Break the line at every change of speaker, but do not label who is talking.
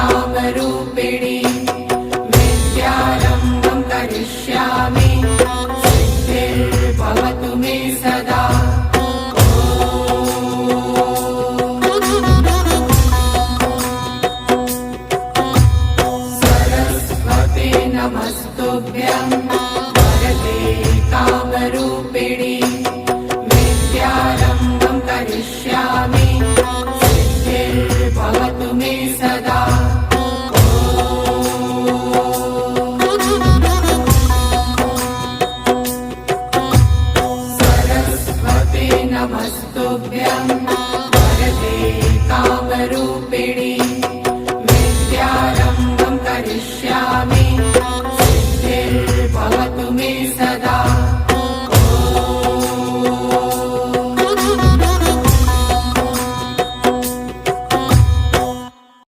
कामरूपिणी विद्यारम्भं करिष्यामि सिद्धिर्भवतु मे सदा। सरस्वते नमस्तुभ्यं वरदे कामरूपिणी विद्यारम्भं करिष्यामि सिद्धिर्भवतु मे सदा।